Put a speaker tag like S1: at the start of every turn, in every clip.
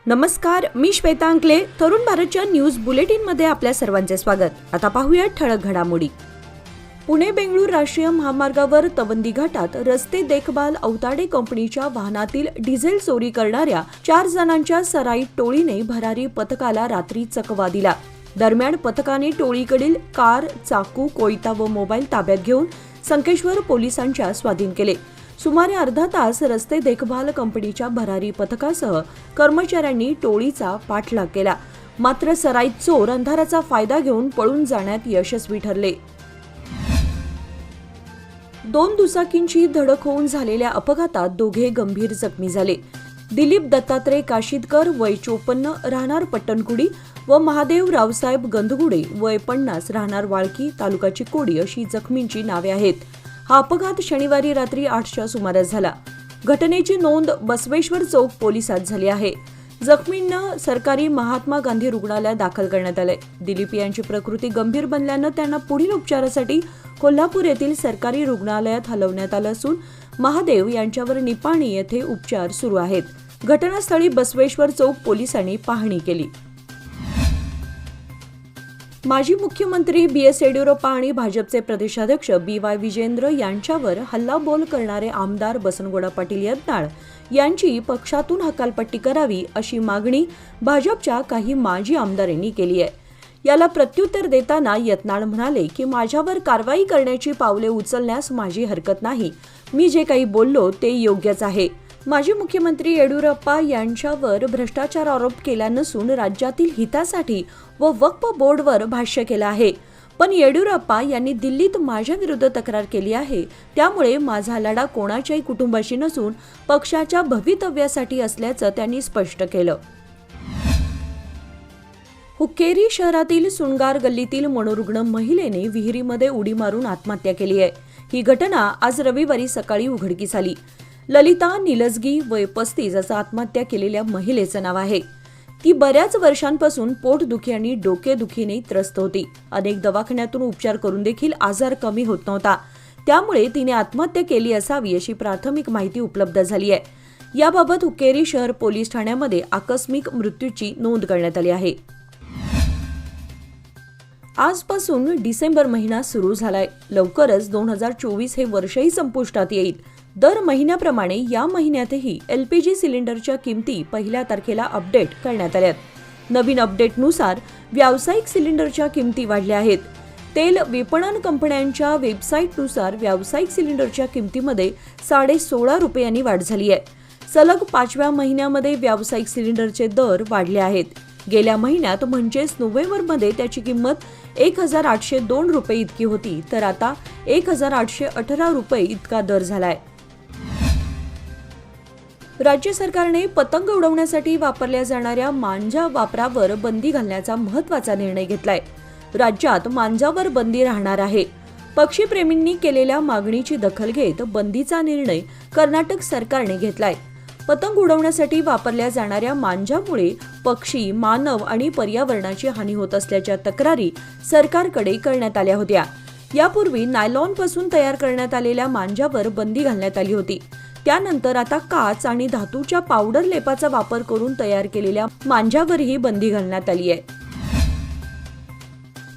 S1: नमस्कार, मी श्वेता अंकले. तरुण भारतच्या न्यूज बुलेटिनमध्ये आपल्या सर्वांचे स्वागत. आता पाहूया ठळक घडामोडी. पुणे बेंगळूर राष्ट्रीय महामार्गावर तवंदी घाटात रस्ते देखभाल औताडे कंपनीच्या वाहनातील डिझेल चोरी करणाऱ्या 4 जणांच्या सराईत टोळीने भरारी पथकाला रात्री चकवा दिला. दरम्यान पथकाने टोळीकडील कार, चाकू, कोयता व मोबाईल ताब्यात घेऊन संकेश्वर पोलिसांच्या स्वाधीन केले. सुमारे अर्धा तास रस्ते देखभाल कंपनीच्या भरारी पथकासह कर्मचाऱ्यांनी टोळीचा पाठलाग केला. मात्र सराईत चोर अंधाराचा फायदा घेऊन पळून जाण्यात यशस्वी ठरले. 2 दुचाकींची धडक होऊन झालेल्या अपघातात दोघे गंभीर जखमी झाले. दिलीप दत्तात्रय काशीदकर वय 54 राहणार पट्टणकुडी व महादेव रावसाहेब गंधगुडे वय 50 राहणार वाळकी तालुका चिकोडी अशी जखमींची नावे आहेत. हा अपघात शनिवारी रात्री 8च्या सुमारास झाला. घटनेची नोंद बसवेश्वर चौक पोलिसात झाली आहे. जखमींना सरकारी महात्मा गांधी रुग्णालयात दाखल करण्यात आले. दिलीप यांची प्रकृती गंभीर बनल्यानं त्यांना पुढील उपचारासाठी कोल्हापूर येथील सरकारी रुग्णालयात हलवण्यात आलं असून महादेव यांच्यावर निपाणी येथे उपचार सुरू आहेत. घटनास्थळी बसवेश्वर चौक पोलिसांनी पाहणी केली. माजी मुख्यमंत्री बी.एस. येडियुरप्पा आणि भाजपचे प्रदेशाध्यक्ष बी.वाय. विजेंद्र यांच्यावर हल्लाबोल करणारे आमदार बसनगौडा पाटील यत्नाळ यांची पक्षातून हकालपट्टी करावी अशी मागणी भाजपच्या काही माजी आमदारांनी केली आहे. याला प्रत्युत्तर देताना यत्नाळ म्हणाले की माझ्यावर कारवाई करण्याची पावले उचलण्यास माझी हरकत नाही. मी जे काही बोललो ते योग्यच आहे. माजी मुख्यमंत्री येडियुरप्पा यांच्यावर भ्रष्टाचार आरोप केला नसून राज्यातील हितासाठी व वक्फ बोर्डवर भाष्य केलं आहे. पण येडियुरप्पा यांनी दिल्लीत माझ्या विरुद्ध तक्रार केली आहे. त्यामुळे माझा लढा कोणाच्याही कुटुंबाशी नसून पक्षाच्या भवितव्यासाठी असल्याचं त्यांनी स्पष्ट केलं. हुक्केरी शहरातील सुनगार गल्लीतील मनोरुग्ण महिलेने विहिरीमध्ये उडी मारून आत्महत्या केली आहे. ही घटना आज रविवारी सकाळी उघडकीस आली. ललिता निलजगी वय 35 असं आत्महत्या केलेल्या महिलेचं नाव आहे. ती बऱ्याच वर्षांपासून पोटदुखी आणि डोकेदुखीने त्रस्त होती. अनेक दवाखान्यातून उपचार करून देखील आजार कमी होत नव्हता. त्यामुळे तिने आत्महत्या केली असावी अशी प्राथमिक माहिती उपलब्ध झाली आहे. याबाबत हुक्केरी शहर पोलीस ठाण्यामध्ये आकस्मिक मृत्यूची नोंद करण्यात आली आहे. आजपासून डिसेंबर महिना सुरू झालाय. लवकरच 2024 हे वर्षही संपुष्टात येईल. दर महिन्याप्रमाणे या महिन्यातही एलपीजी सिलेंडरच्या किमती 1 तारखेला अपडेट करण्यात आल्यात. नवीन अपडेटनुसार व्यावसायिक सिलेंडरच्या किमती वाढल्या आहेत. तेल विपणन कंपन्यांच्या वेबसाईटनुसार व्यावसायिक सिलेंडरच्या किमतीमध्ये 16.5 रुपयांनी वाढ झाली आहे. सलग 5व्या महिन्यामध्ये व्यावसायिक सिलेंडरचे दर वाढले आहेत. गेल्या महिन्यात म्हणजेच नोव्हेंबरमध्ये त्याची किंमत 1,802 रुपये इतकी होती, तर आता 1,818 रुपये इतका दर झालाय. राज्य सरकारने पतंग उडवण्यासाठी वापरल्या जाणाऱ्या मांजा वापरावर बंदी घालण्याचा महत्त्वाचा निर्णय घेतलाय. राज्यात मांजावर बंदी राहणार आहे. पक्षीप्रेमींनी केलेल्या मागणीची दखल घेत बंदीचा निर्णय कर्नाटक सरकारने घेतलाय. पतंग उडवण्यासाठी वापरल्या जाणाऱ्या मांजामुळे पक्षी, मानव आणि पर्यावरणाची हानी होत असल्याच्या तक्रारी सरकारकडे करण्यात आल्या होत्या. यापूर्वी नायलॉनपासून तयार करण्यात आलेल्या मांजावर बंदी घालण्यात आली होती. त्यानंतर आता काच आणि धातूच्या पावडर लेपाचा वापर करून तयार केलेल्या मांजावरही बंदी घालण्यात आली आहे.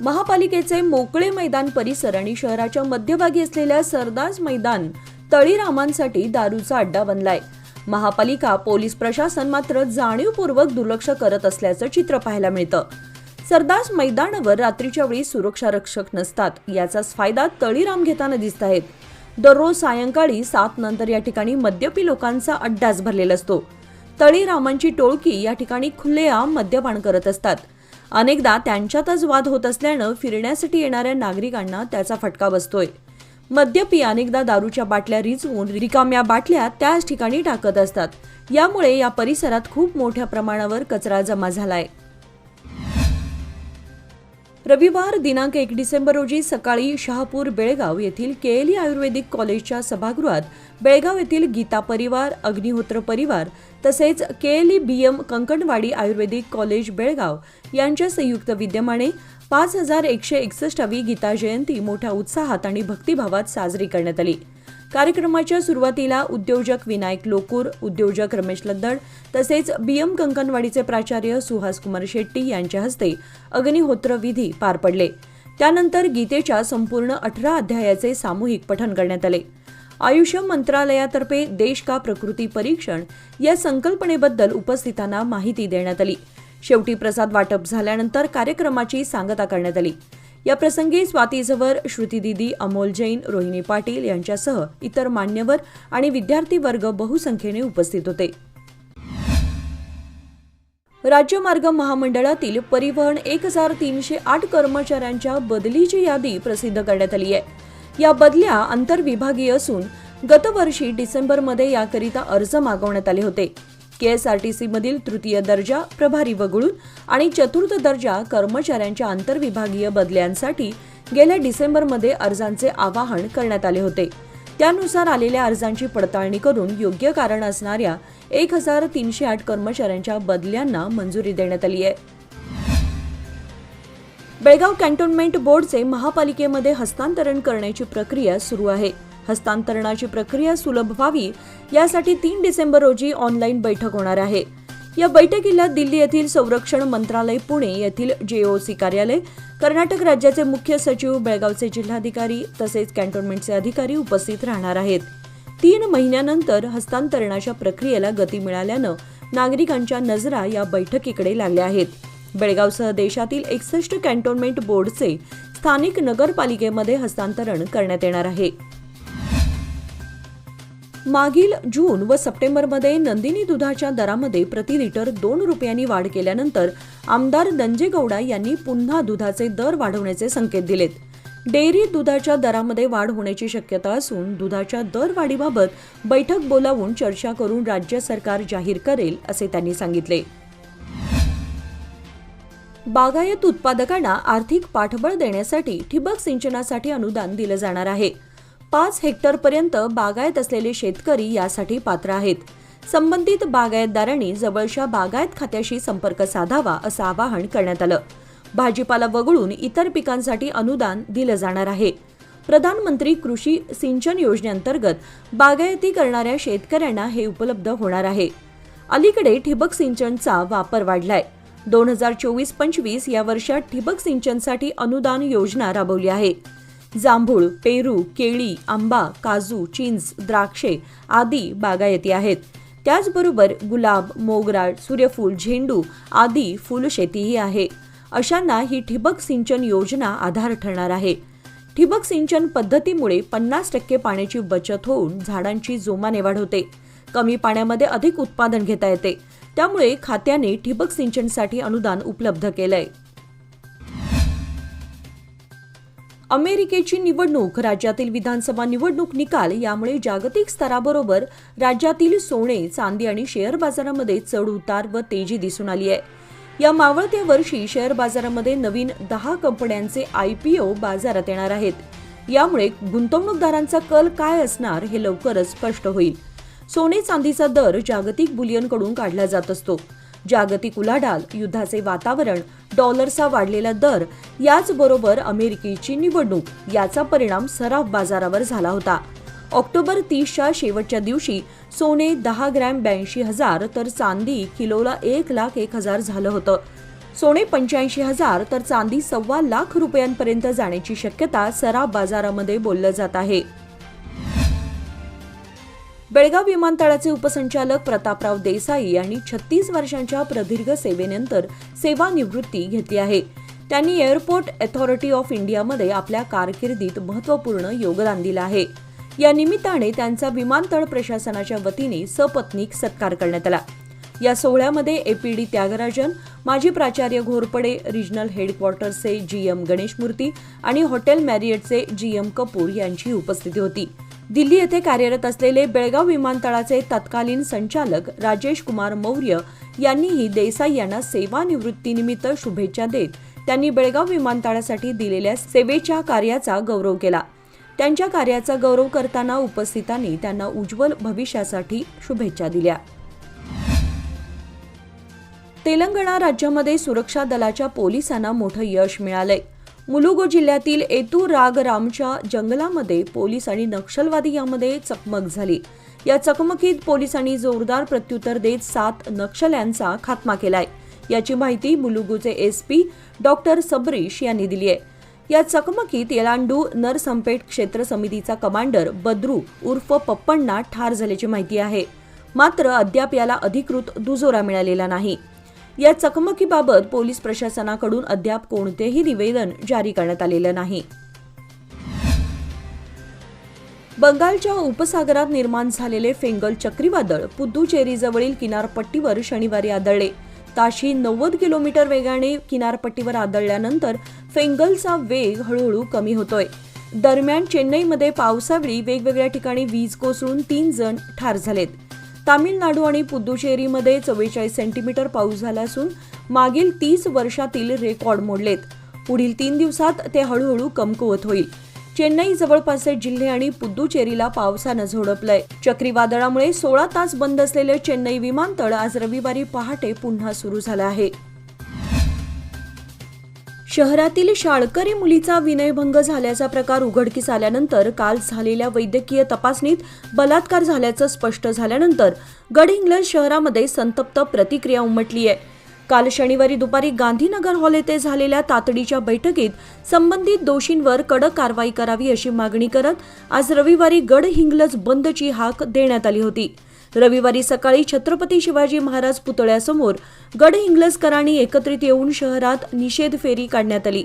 S1: महापालिकेचे मोकळे मैदान परिसर आणि शहराच्या मध्यभागी असलेल्या सरदास मैदान तळीरामांसाठी दारूचा अड्डा बनलाय. महापालिका, पोलीस प्रशासन मात्र जाणीवपूर्वक दुर्लक्ष करत असल्याचं चित्र पाहायला मिळतं. सरदास मैदानावर रात्रीच्या वेळी सुरक्षा रक्षक नसतात. याचाच फायदा तळीराम घेताना दिसत आहेत. दररोज सायंकाळी 7 नंतर या ठिकाणी मद्यपी लोकांचा अड्डाच भरलेला असतो. तळीरामांची टोळकी या ठिकाणी खुलेआम मद्यपान करत असतात. अनेकदा त्यांच्यातच वाद होत असल्यानं फिरण्यासाठी येणाऱ्या नागरिकांना त्याचा फटका बसतोय. मद्यपी अनेकदा दारूच्या बाटल्या रिचवून रिकाम्या बाटल्या त्याच ठिकाणी टाकत असतात. यामुळे या परिसरात खूप मोठ्या प्रमाणावर कचरा जमा झालाय. रविवार दिनांक 1 डिसेंबर रोजी सकाळी शहापूर बेळगाव येथील केएलई आयुर्वेदिक कॉलेजच्या सभागृहात बेळगाव येथील गीता परिवार, अग्निहोत्र परिवार तसेच केएलई बीएम कंकणवाडी आयुर्वेदिक कॉलेज बेळगाव यांच्या संयुक्त विद्यमाने 5161वी गीता जयंती मोठ्या उत्साहात आणि भक्तिभावात साजरी करण्यात आली. कार्यक्रमाच्या सुरुवातीला उद्योजक विनायक लोकूर, उद्योजक रमेश लद्दड तसेच बीएम कंकणवाडीचे प्राचार्य सुहास कुमार शेट्टी यांच्या हस्ते अग्निहोत्र विधी पार पडले। त्यानंतर गीतेच्या संपूर्ण 18 अध्यायाचे सामूहिक पठण करण्यात आले। आयुष मंत्रालयातर्फे देश का प्रकृती परीक्षण या संकल्पनेबद्दल उपस्थितांना माहिती देण्यात आली। शेवटी प्रसाद वाटप झाल्यानंतर कार्यक्रमाची सांगता करण्यात आली। या प्रसंगी स्वाती झवर, श्रुती दीदी, अमोल जैन, रोहिणी पाटील यांच्यासह इतर मान्यवर आणि विद्यार्थी वर्ग बहुसंख्येने उपस्थित होते। राज्य मार्ग महामंडळातील परिवहन 1308 कर्मचाऱ्यांच्या बदलीची यादी प्रसिद्ध करण्यात आली आहे। या बदल्या आंतरविभागीय असून गतवर्षी डिसेंबरमध्ये याकरिता अर्ज मागवण्यात आले होते। KSRTC मधील तृतीय दर्जा प्रभारी वगळून आणि चतुर्थ दर्जा कर्मचाऱ्यांच्या आंतरविभागीय बदल्यांसाठी गेल्या डिसेंबरमध्ये अर्जांचे आवाहन करण्यात आले होते। त्यानुसार आलेल्या अर्जांची पडताळणी करून योग्य कारण असणाऱ्या 1308 कर्मचाऱ्यांच्या बदल्यांना मंजुरी देण्यात आली आहे। बेळगाव कॅन्टोन्मेंट बोर्डचे महापालिकेमध्ये हस्तांतरण करण्याची प्रक्रिया सुरू आहे। हस्तांतरणाची प्रक्रिया सुलभ व्हावी यासाठी 3 डिसेंबर रोजी ऑनलाईन बैठक होणार आहे। या बैठकीला दिल्ली येथील संरक्षण मंत्रालय, पुणे येथील JOC कार्यालय, कर्नाटक राज्याचे मुख्य सचिव, बेळगावचे जिल्हाधिकारी तसेच कॅन्टोन्मेंटचे अधिकारी उपस्थित राहणार आहेत। 3 महिन्यानंतर हस्तांतरणाच्या प्रक्रियेला गती मिळाल्यानं नागरिकांच्या नजरा या बैठकीकडे लागल्या आहेत। बेळगावसह देशातील 61 कॅन्टोन्मेंट बोर्डचे स्थानिक नगरपालिकेमध्ये हस्तांतरण करण्यात येणार आहे। मागील जून व सप्टेंबरमध्ये नंदिनी दुधाच्या दरामध्ये प्रति लिटर 2 रुपयांनी वाढ केल्यानंतर आमदार दंजेगौडा यांनी पुन्हा दुधाचे दर वाढवण्याचे संकेत दिलेत। डेअरी दुधाच्या दरामध्ये वाढ होण्याची शक्यता असून दुधाच्या दरवाढीबाबत बैठक बोलावून चर्चा करून राज्य सरकार जाहीर करेल असे त्यांनी सांगितले। बागायत उत्पादकांना आर्थिक पाठबळ देण्यासाठी ठिबक सिंचनासाठी अनुदान दिले जाणार आहे। 5 हेक्टरपर्यंत बागायत असलेले शेतकरी यासाठी पात्र आहेत। संबंधित बागायतदारांनी जवळच्या बागायत खात्याशी संपर्क साधावा असं आवाहन करण्यात आलं। भाजीपाला वगळून इतर पिकांसाठी अनुदान दिलं जाणार आहे। प्रधानमंत्री कृषी सिंचन योजनेअंतर्गत बागायती करणाऱ्या शेतकऱ्यांना हे उपलब्ध होणार आहे। अलीकडे ठिबक सिंचनचा वापर वाढलाय। 2024-25 या वर्षात ठिबक सिंचनसाठी अनुदान योजना राबवली आहे। जांभूळ, पेरू, केळी, आंबा, काजू, चिंच, द्राक्षे आदी बागायती आहेत। त्याचबरोबर गुलाब, मोगरा, सूर्यफूल, झेंडू आदी फुलशेतीही आहे। अशांना ही ठिबक सिंचन योजना आधार ठरणार आहे। ठिबक सिंचन पद्धतीमुळे 50% पाण्याची बचत होऊन झाडांची जोमाने वाढ होते। कमी पाण्यामध्ये अधिक उत्पादन घेता येते। त्यामुळे खात्याने ठिबक सिंचनसाठी अनुदान उपलब्ध केलंय। अमेरिकेची निवडणूक, राज्यातील विधानसभा निवडणूक निकाल यामुळे जागतिक स्तराबरोबर राज्यातील सोने, चांदी आणि शेअर बाजारामध्ये चढ उतार व तेजी दिसून आली आहे। या मावळत्या वर्षी शेअर बाजारामध्ये नवीन 10 कंपन्यांचे IPO बाजारात येणार आहेत। यामुळे गुंतवणूकदारांचा कल काय असणार हे लवकरच स्पष्ट होईल। सोने चांदीचा दर जागतिक बुलियनकडून काढला जात असतो। जागतिक उलाढाल, युद्धाचे वातावरण, डॉलरचा वाढलेला दर याचबरोबर अमेरिकेची निवडणूक याचा परिणाम सराफ बाजारावर झाला होता। ऑक्टोबर 30च्या शेवटच्या दिवशी सोने 10 ग्रॅम 82,000 तर चांदी किलोला 1,01,000 झालं होतं। सोने 85,000 तर चांदी 1.25 लाख रुपयांपर्यंत जाण्याची शक्यता सराफ बाजारामध्ये बोललं जात आहे। बेळगाव विमानतळाचे उपसंचालक प्रतापराव देसाई यांनी 36 वर्षांच्या प्रदीर्घ सेवेनंतर सेवानिवृत्ती घेतली आहे। त्यांनी एअरपोर्ट अथॉरिटी ऑफ इंडियामध्ये आपल्या कारकिर्दीत महत्त्वपूर्ण योगदान दिलं आहे। या निमित्ताने त्यांचा विमानतळ प्रशासनाच्या वतीने सपत्नीक सत्कार करण्यात आला। या सोहळ्यामध्ये APD त्यागराजन, माजी प्राचार्य घोरपडे, रिजनल हेडक्वार्टर्सचे GM गणेशमूर्ती आणि हॉटेल मॅरियटचे GM कपूर यांची उपस्थिती होती। दिल्ली येथे कार्यरत असलेले बेळगाव विमानतळाचे तत्कालीन संचालक राजेश कुमार मौर्य यांनीही देसाई यांना सेवानिवृत्तीनिमित्त शुभेच्छा देत त्यांनी बेळगाव विमानतळासाठी दिलेल्या सेवेच्या कार्याचा गौरव केला। त्यांच्या कार्याचा गौरव करताना उपस्थितांनी त्यांना उज्ज्वल भविष्यासाठी शुभेच्छा दिल्या। तेलंगणा राज्यामध्ये सुरक्षा दलाच्या पोलिसांना मोठं यश मिळालंय। मुलुगू जिल्ह्यातील एतू रागरामच्या जंगलामध्ये पोलीस आणि नक्षलवादी यामध्ये चकमक झाली. या चकमकीत पोलिसांनी जोरदार प्रत्युत्तर देत 7 नक्षल्यांचा खात्मा केलाय. याची माहिती मुलुगूचे एसपी डॉक्टर सबरीश यांनी दिली आहे. या चकमकीत येलांडू नरसंपेट क्षेत्र समितीचा कमांडर बद्रू उर्फ पप्पण्णा ठार झाल्याची माहिती आहे. मात्र अद्याप याला अधिकृत दुजोरा मिळालेला नाही. या चकमकीबाबत पोलीस प्रशासनाकडून अद्याप कोणतेही निवेदन जारी करण्यात आलेलं नाही. बंगालच्या उपसागरात निर्माण झालेले फेंगल चक्रीवादळ पुद्दुचेरीजवळील किनारपट्टीवर शनिवारी आदळले. ताशी 90 किलोमीटर वेगाने किनारपट्टीवर आदळल्यानंतर फेंगलचा वेग हळूहळू कमी होतोय. दरम्यान चेन्नईमध्ये पावसावेळी वेगवेगळ्या ठिकाणी वीज कोसळून 3 जण ठार झालेत. तामिळनाडू आणि पुद्दुचेरीमध्ये 44 सेंटीमीटर पाऊस झाला असून मागील 30 वर्षातील रेकॉर्ड मोडलेत. पुढील 3 दिवसात ते हळूहळू कमकुवत होईल. चेन्नई जवळपासचे जिल्हे आणि पुद्दुचेरीला पावसानं झोडपलंय. चक्रीवादळामुळे 16 तास बंद असलेले चेन्नई विमानतळ आज रविवारी पहाटे पुन्हा सुरू झालं आहे. शहरातील शाळकरी मुलीचा विनयभंग झाल्याचा प्रकार उघडकीस आल्यानंतर काल झालेल्या वैद्यकीय तपासणीत बलात्कार झाल्याचं स्पष्ट झाल्यानंतर गडहिंग्लज शहरामध्ये संतप्त प्रतिक्रिया उमटली आहे. काल शनिवारी दुपारी गांधीनगर हॉल येथे झालेल्या तातडीच्या बैठकीत संबंधित दोषींवर कडक कारवाई करावी अशी मागणी करत आज रविवारी गडहिंग्लज बंदची हाक देण्यात आली होती. रविवारी सकाळी छत्रपती शिवाजी महाराज पुतळ्यासमोर गडहिंग्लजकरांनी एकत्रित येऊन शहरात निषेध फेरी काढण्यात आली.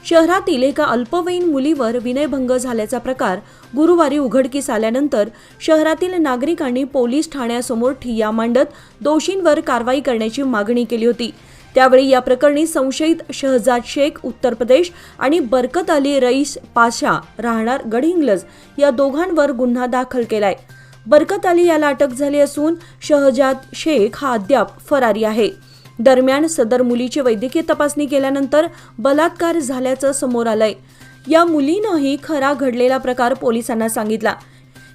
S1: शहरातील एका अल्पवयीन मुलीवर विनयभंग झाल्याचा प्रकार गुरुवारी उघडकीस आल्यानंतर शहरातील नागरिकांनी पोलीस ठाण्यासमोर ठिय्या मांडत दोषींवर कारवाई करण्याची मागणी केली होती. त्यावेळी या प्रकरणी संशयित शहजाद शेख उत्तर प्रदेश आणि बरकत अली रईस पाशा राहणार गडहिंग्लज या दोघांवर गुन्हा दाखल केलाय. बरकत अली याला अटक झाली असून शहजाद शेख हा अद्याप फरारी आहे. दरम्यान सदर मुलीची वैद्यकीय तपासणी केल्यानंतर बलात्कार झाल्याचं समोर आलंय. या मुलीनंही खरा घडलेला प्रकार पोलिसांना सांगितला.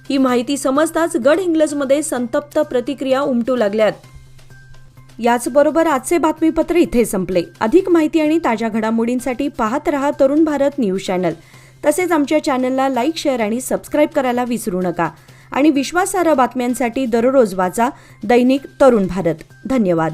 S1: ही माहिती समजताच गडहिंग्लजमध्ये संतप्त प्रतिक्रिया उमटू लागल्यात. याचबरोबर आजचे बातमीपत्र इथे संपले. अधिक माहिती आणि ताज्या घडामोडींसाठी पाहत रहा तरुण भारत न्यूज चॅनल. तसेच आमच्या चॅनलला लाईक, शेअर आणि सबस्क्राईब करायला विसरू नका. आणि विश्वासार्ह बातम्यांसाठी दररोज वाचा दैनिक तरुण भारत. धन्यवाद.